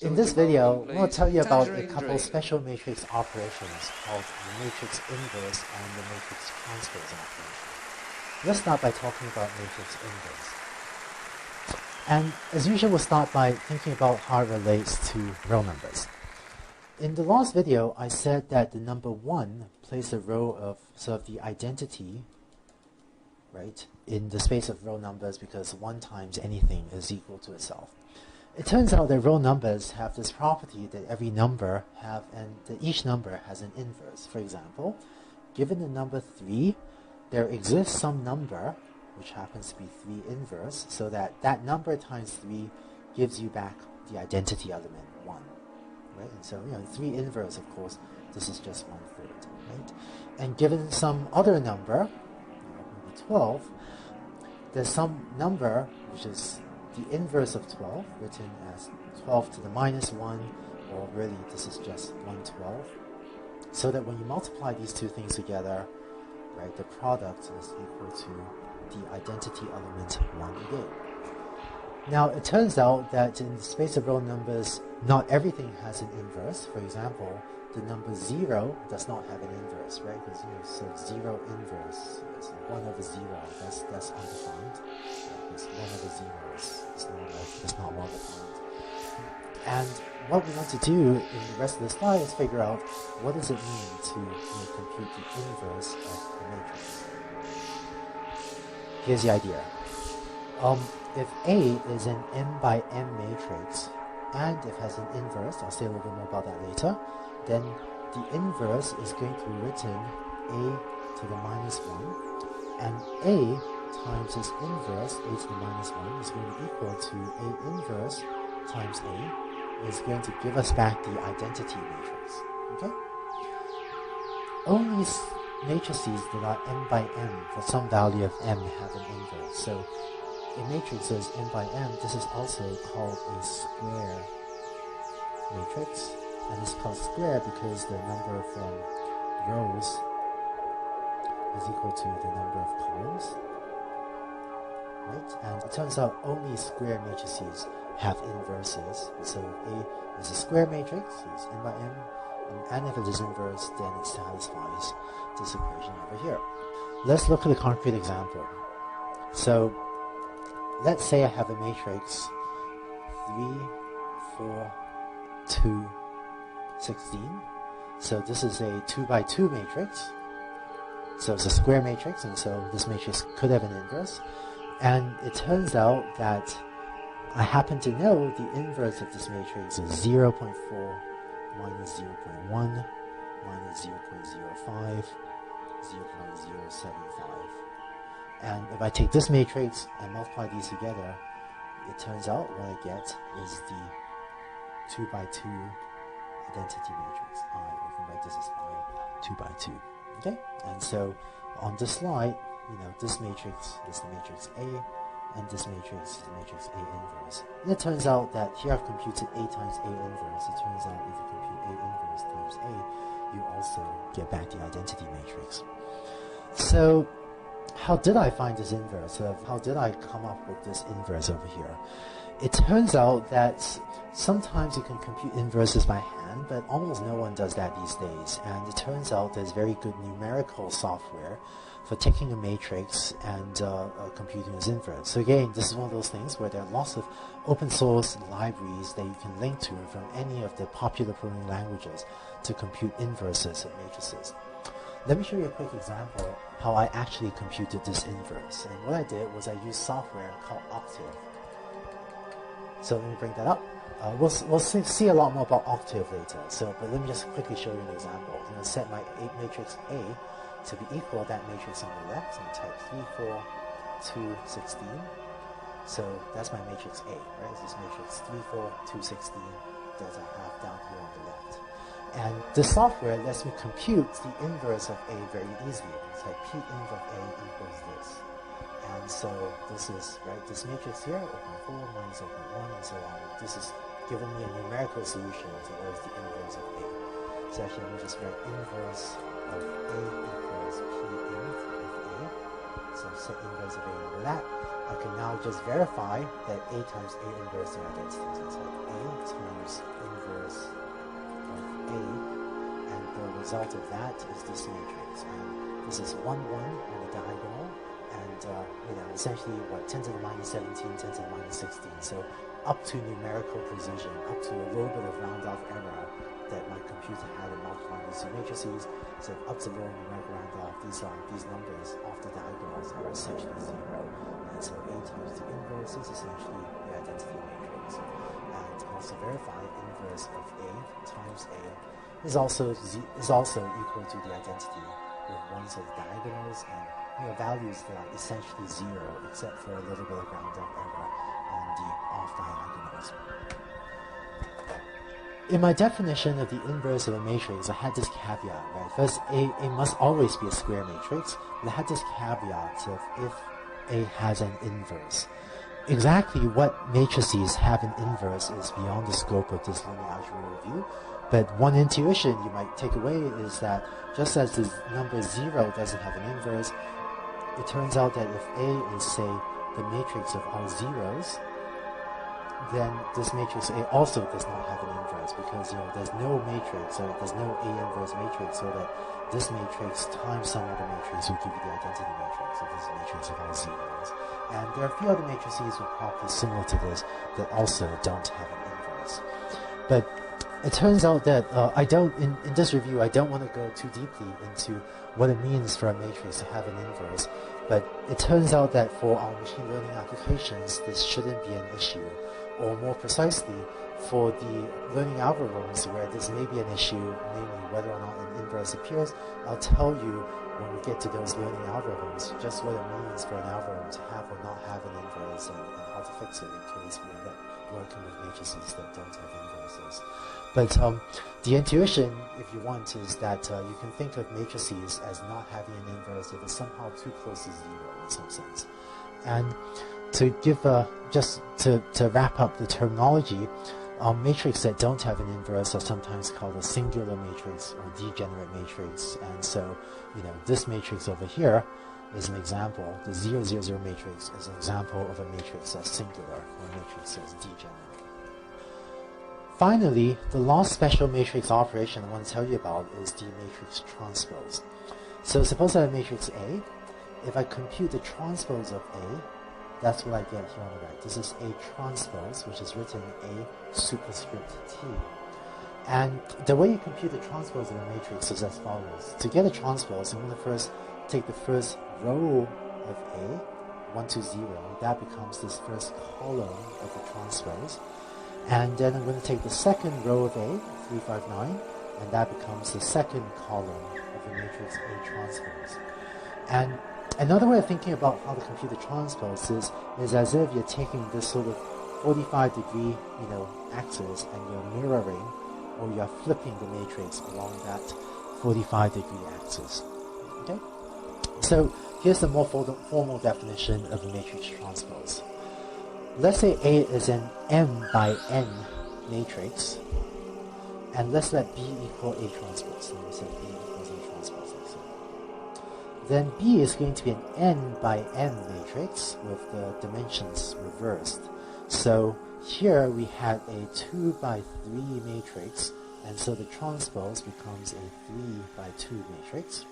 In this video, I'm going to tell you about a couple special matrix operations called the matrix inverse and the matrix transpose operation. Let's start by talking about matrix inverse. And as usual, we'll start by thinking about how it relates to real numbers. In the last video, I said that the number 1 plays the role of sort of the identity, right, in the space of real numbers because 1 times anything is equal to itself. It turns out that real numbers have this property that every number have, and that each number has an inverse. For example, given the number 3, there exists some number, which happens to be 3 inverse, so that that number times 3 gives you back the identity element 1. Right? And so, 3 inverse, of course, this is just 1/3. Right? And given some other number, maybe 12, there's some number which is the inverse of 12, written as 12 to the minus 1, or really this is just 1/12, so that when you multiply these two things together, right, the product is equal to the identity element 1 again. Now, it turns out that in the space of real numbers, not everything has an inverse. For example, the number 0 does not have an inverse, right? Because so 0 inverse is 1 over 0. That's undefined. Because 1 over 0 is not well defined. And what we want to do in the rest of the slide is figure out what does it mean to compute the inverse of the matrix. Here's the idea. If A is an m by m matrix, and it has an inverse, I'll say a little bit more about that later, then the inverse is going to be written a to the minus 1, and a times its inverse, a to the minus 1, is going to be equal to a inverse times a, is going to give us back the identity matrix. Okay? Only matrices that are m by m for some value of m have an inverse. So a matrix is m by m. This is also called a square matrix. And it's called square because the number from rows is equal to the number of columns. Right? And it turns out only square matrices have inverses. So A is a square matrix, it's m by m, and if it is inverse, then it satisfies this equation over here. Let's look at a concrete example. So let's say I have a matrix 3, 4, 2, 16. So this is a 2 by 2 matrix. So it's a square matrix, and so this matrix could have an inverse. And it turns out that I happen to know the inverse of this matrix is 0.4 minus 0.1 minus 0.05, 0.075. And if I take this matrix and multiply these together, it turns out what I get is the 2 by 2 identity matrix. We can write this as I 2 by 2. Okay? And so on this slide, this matrix is the matrix A, and this matrix is the matrix A inverse. And it turns out that here I've computed A times A inverse. It turns out if you compute A inverse times A, you also get back the identity matrix. So how did I find this inverse? How did I come up with this inverse over here? It turns out that sometimes you can compute inverses by hand, but almost no one does that these days. And it turns out there's very good numerical software for taking a matrix and computing its inverse. So again, this is one of those things where there are lots of open source libraries that you can link to from any of the popular programming languages to compute inverses of matrices. Let me show you a quick example how I actually computed this inverse. And what I did was I used software called Octave. So let me bring that up. We'll see a lot more about Octave later. But let me just quickly show you an example. I'm going to set my matrix A to be equal to that matrix on the left. So I'm going to type 3, 4, 2, 16. So that's my matrix A, right? This matrix 3, 4, 2, 16 that I have down here on the left. And the software lets me compute the inverse of A very easily. It's like P inv of A equals this. And so this is, right, this matrix here, 0.4 minus 0.1 and so on. This is giving me a numerical solution to what is the inverse of A. So actually let me just write inverse of A equals P inv of A. So set inverse of A over that. I can now just verify that A times A inverse are identity. So it's like A times result of that is this matrix. And this is 1, 1 on the diagonal, and essentially 10 to the minus 17, 10 to the minus 16. So up to numerical precision, up to a little bit of round-off error that my computer had in multiplying these two matrices. So up to low numerical round-off, these numbers off the diagonals are essentially 0. And so A times the inverse is essentially the identity matrix. And also verify inverse of A times A is also equal to the identity with ones of the diagonals and values that are essentially 0 except for a little bit of round-off error on the off diagonals. In my definition of the inverse of a matrix, I had this caveat, right? First, A must always be a square matrix, but I had this caveat of if A has an inverse. Exactly what matrices have an inverse is beyond the scope of this linear algebra review, but one intuition you might take away is that just as the number 0 doesn't have an inverse, it turns out that if A is, say, the matrix of all zeros, then this matrix A also does not have an inverse because there's no matrix, or there's no A inverse matrix, so that this matrix times some other matrix will give you the identity matrix of this matrix of all zeros. And there are a few other matrices with properties similar to this that also don't have an inverse. But it turns out that in this review, I don't want to go too deeply into what it means for a matrix to have an inverse. But it turns out that for our machine learning applications, this shouldn't be an issue. Or more precisely, for the learning algorithms where this may be an issue, namely whether or not an inverse appears, I'll tell you when we get to those learning algorithms just what it means for an algorithm to have or not have an inverse and how to fix it in case we end up working with matrices that don't have inverses. But the intuition, if you want, is that you can think of matrices as not having an inverse if it's somehow too close to 0 in some sense. And to give just to wrap up the terminology, matrices that don't have an inverse are sometimes called a singular matrix or degenerate matrix. And so, this matrix over here is an example. The 0, 0, 0 matrix is an example of a matrix that's singular or a matrix that's degenerate. Finally, the last special matrix operation I want to tell you about is the matrix transpose. So suppose I have matrix A. If I compute the transpose of A, that's what I get here on the right. This is A transpose, which is written A superscript T. And the way you compute the transpose of a matrix is as follows. To get a transpose, I'm going to first take the first row of A, 1, 2, 0. That becomes this first column of the transpose. And then I'm going to take the second row of A, 3, 5, 9, and that becomes the second column of the matrix A transpose. And another way of thinking about how to compute the transpose is as if you're taking this sort of 45-degree, axis and you're mirroring or you're flipping the matrix along that 45-degree axis. Okay? So here's the more formal definition of a matrix transpose. Let's say A is an M by N matrix, and let's let B equal A transpose. Let me say A equals A transpose. Like so. Then B is going to be an N by M matrix with the dimensions reversed. So here we had a 2 by 3 matrix, and so the transpose becomes a 3 by 2 matrix.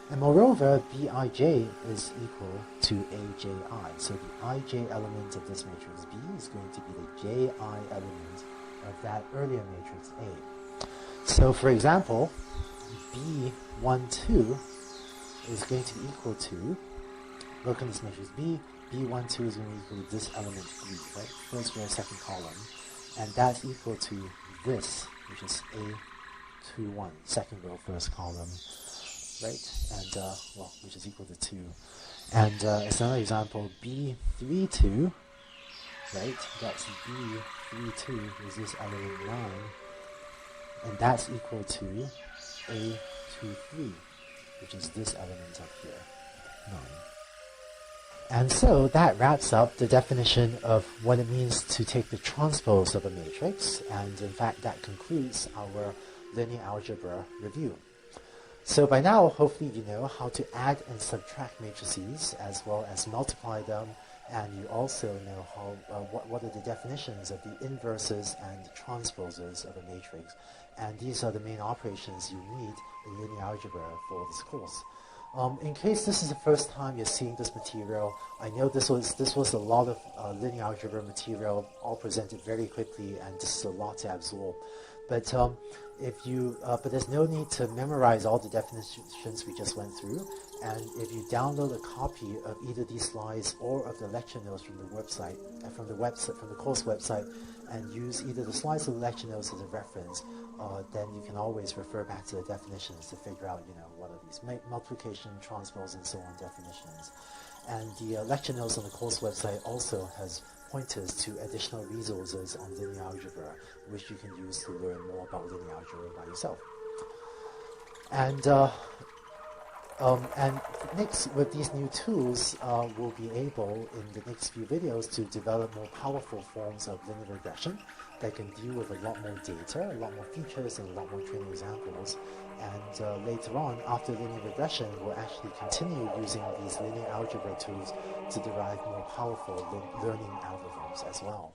And moreover, Bij is equal to Aj. So the Ij element of this matrix B is going to be the Ji element of that earlier matrix A. So for example, B12 is going to be equal to, look at this matrix B, B12 is going to be equal to this element 3, right? First row, second column. And that's equal to this, which is A21, second row, first column. Right, and which is equal to 2. And as another example, B32, right, that's B32 is this element 9, and that's equal to A23, which is this element up here, 9. And so that wraps up the definition of what it means to take the transpose of a matrix, and in fact that concludes our linear algebra review. So by now, hopefully you know how to add and subtract matrices as well as multiply them and you also know what are the definitions of the inverses and transposes of a matrix. And these are the main operations you need in linear algebra for this course. In case this is the first time you're seeing this material, I know this was a lot of linear algebra material, all presented very quickly, and this is a lot to absorb. But but there's no need to memorize all the definitions we just went through. And if you download a copy of either these slides or of the lecture notes from the website, from the course website, and use either the slides or the lecture notes as a reference, then you can always refer back to the definitions to figure out, what are these multiplication, transpose, and so on definitions. And the lecture notes on the course website also has pointers to additional resources on linear algebra, which you can use to learn more about linear algebra by yourself. And next, with these new tools, we'll be able, in the next few videos, to develop more powerful forms of linear regression that can deal with a lot more data, a lot more features, and a lot more training examples. And later on, after linear regression, we'll actually continue using these linear algebra tools to derive more powerful learning algorithms as well.